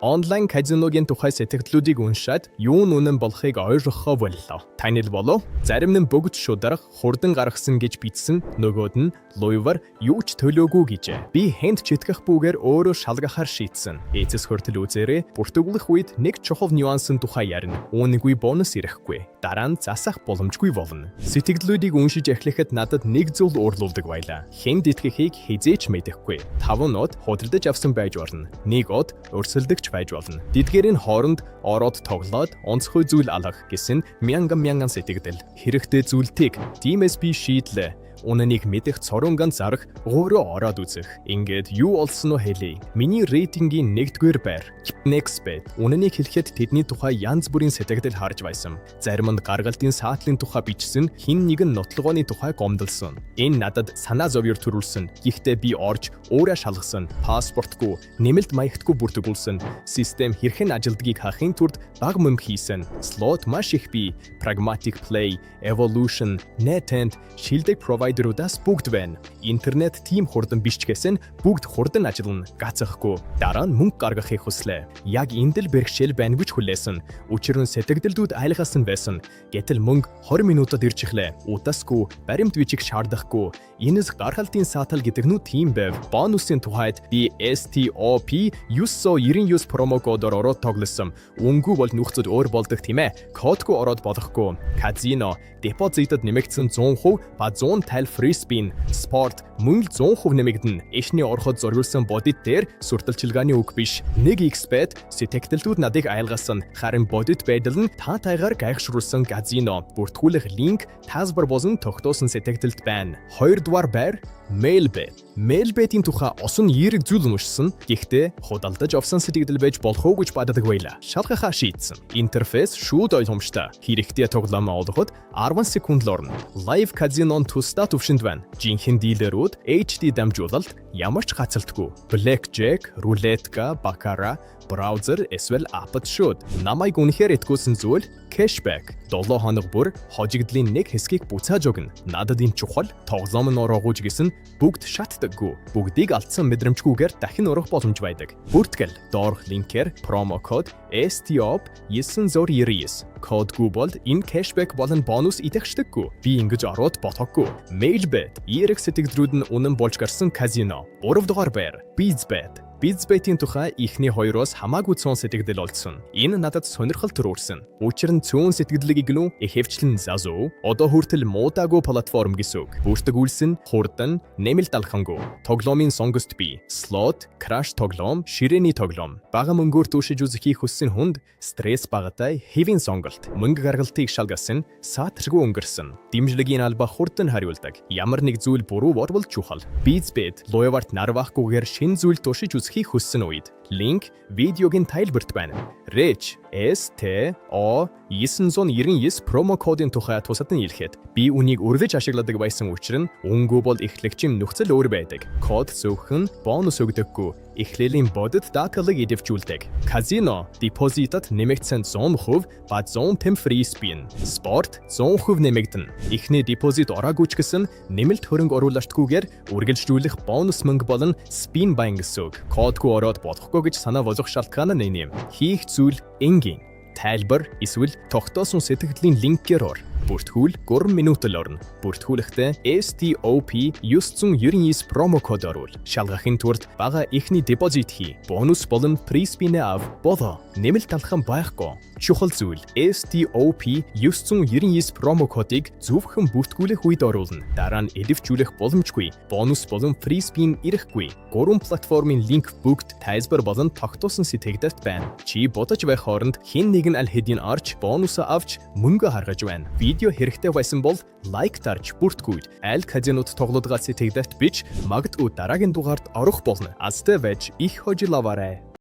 Онлайн казиногийн тухай сэтгэлдлүүдийг уншаад юу үнэн болохыг ойлгохоо боллоо. Таны л болов? Зарим нь бүгд шударга хурдан гаргасан гэж бичсэн, нөгөөд нь луйвар юу ч төлөөгүй гэжээ. Би хэнд читгэх бүгээр өөрөө шалгахаар шийдсэн. Эцэс хүртэл үзээрэй, бүртгүүлэх үед нэг чухал нюансын тухай ярина. Үүнийгүй бонус ирэхгүй. Дараа нь засах боломжгүй болно. Сэтгэлдлүүдийг уншиж эхлэхэд надад нэг зүйл уурлуулдаг байлаа. Хэнд итгэхийг хизээч мэдэхгүй. 5 нот худалдаж авсан байж болно. Нэг од өрсөлдөгч байж болно. Дидгэрийн хооронд ороод тоглоод онцгой зүйл алах гэсэн мянган сэтгэгдэл. Хэрэгтэй зүйлтийг тиймээс би шийдлээ. Үнэнийг мэдэх цорongан зарах өөрөө ороод үзэх. Ингээд юу олсон уу хэлье. Миний рейтингийн 1-р байр. Nextbet. Үнэнийг хэлэхэд тэдний тухай янз бүрийн сэтгэгдэл харж байсан. Зарим нь гаргалтын саатлын тухай бичсэн, хин нэгэн нотлогооны тухай гомдолсон. Энэ надад санаа зовёр төрүүлсэн. Гэхдээ би орж өөрөө шалгасан. Паспортгүй, нэмэлт маягтгүй бүртгүүлсэн. Систем хэрхэн ажилдгийг хахын тулд бага мөнгө хийсэн. Slot маш их бий. Pragmatic Play, Evolution, NetEnt, шилдэг провайдеруудаас бүгд байна. Интернет тим хурдан биш ч гэсэн бүгд хурдан ажиллана. Гацхгүй. Дараа нь мөнгө гаргахыг хүслээ. Яг энд л бэрхшээл байна гэж хүлээсэн. Учир нь сэтгэгдэлдүүд айлгасан байсан. Гэтэл мөнгө 20 минутад ирж эхлэв. Удасгүй, баримт бичиг шаардахгүй. Энэс гаргалтын саатал гэдэг нь тийм байв. Бонусын тухайд би STOP 999 промо кодоор ороод тоглосон. Үнгүй бол нөхцөл өөр болдог тийм ээ. Кодгүй ороод болохгүй. Казино депозитод нэмэгдсэн 100% ба 100 тайл free spin. Спорт мөнгө 100% нэмэгдэнэ. Эшний ороход зориулсан бодит дээр сүртэлчилгааны үг биш. 1xbet сэтгэгдэлтүүд надыг айлгасан. Харин бодит байдал нь таагаар гайхшруулсан казино. Бүртгүүлэх линк таазбар болон тогтоосон сэтгэгдэлт байна. 2-р байр Mailbet. Mailbet-ийн тухай осон эерэг зүйл уншсан. Гэхдээ худалдаж авсан сэтгэгдэл байж болох уу гэж боддог байлаа. Шалгахаа шийдсэн. Интерфейс шууд ойлгомжтой. Хэрэгтэй тоглоомоо олоход 10 секунд л орно. Live казинон тусдаа төвшөнд байна. Жинхэнэ дилерүүд HD дамжуулалт ямар ч гацалтгүй. Blackjack, рулетка, бакара, браузер эсвэл апт шууд. Намайг үнэхээр итгүүлсэн зүйл cashback. 7 хоног бүр хожигдлын нэг хэсгийг буцааж өгнө. Надад энэ чухал тоглоом нь ороогүй гэсэн бүгд шатдаггүй. Бүгдийг алдсан мэдрэмжгүйгээр дахин орох боломж байдаг. Бүртгэл доорх линкээр промо код STOP 999 кодгүй бол энэ кэшбэк болон бонус идэвхждэггүй. Би ингэж ороод бодохгүй. Mailbet эерэг сэтгэгдрүүд нь үнэн болж гарсан казино. 3-р байр Bizbet. Bizbet-ийн тухай ихний 2-оос хамаагүй цөөн сэтгэгдэл олдсон. Энэ надад сонирхол төрүүлсэн. Учир нь цөөн сэтгэгдлийг илүү ихэвчлэн залуу, одоо хүртэл муудаагүй платформ гэсэн үг. Бүртгүүлсэн, хурдан, нэмэлт алхангүй. Тоглоомын сонгост бий. Slot, crash тоглоом, ширээний тоглоом. Бага мөнгөөр түшиж үзэхийг хүссэн хүнд стресс багатай хэвийн сонголт. Мөнгө гаргалтыг шалгасан, саатаргүй өнгөрсөн. Дэмжлэгийн алба хурдан хариулдаг. Ямар нэг зүйл буруу бол чухал. Bizbet луйварт нарвахгүйгээр шин зүйл түшиж үзэхийг хүссэн үед линк видеогийн тайлбарт байна. Rich STO 999 промо кодын тухай тусад нь хэлэхэд би үнийг үргэлж ашигладаг байсан учраас үнгүй бол эхлэгчийн нөхцөл өөр байдаг. Код зөвхөн бонус өгдөггүй. Эхлэлийн бодит даталыг идэвхжүүлдэг. Казино депозитод нэмэгдсэн 100% ба 100 тэм free spin. Спорт 100% нэмэгдэнэ. Эхний депозит ороогүй ч гэсэн нэмэлт хөрөнгө оруулалтгүйгээр үргэлжлүүлэх бонус мөнгө болон spin байн гэсэн үг. Кодгүй ороод болохгүй гэж санаа болгох шалтгаан нь энэ юм. Хийх зүйл энгийн. Тайлбар эсвэл тогтоосон сэтгэгдлийн линкээр ор. Бүртгүүл 3 минут л орно. Бүртгүүлэхдээ STOP 999 промо код оруул. Шалгахын тулд бага ихний депозит хий. Бонус болон free spin ав болоо. Нэмэлт алхам байхгүй. Чухал зүйл STOP 999 промо кодыг зөвхөн бүртгүүлэх үед оруулна. Дараа нь идэвхжүүлэх боломжгүй. Бонус болон free spin ирэхгүй. 3 платформын линк бүгд тайлбар болон тогтоосон сэтгэгдэлт байна. Чи бодож байх хооронд хэн нэгэн аль хэдийн орж бонусаа авч мөнгө харгаж байна. Видео хэрэгтэй байсан бол лайк дарж бүртгүүл. Аль казинод тоглодгаа сэтгэгдэлт бич магадгүй дараагийн дугаард орох болно. Азтай байж их хожловарай.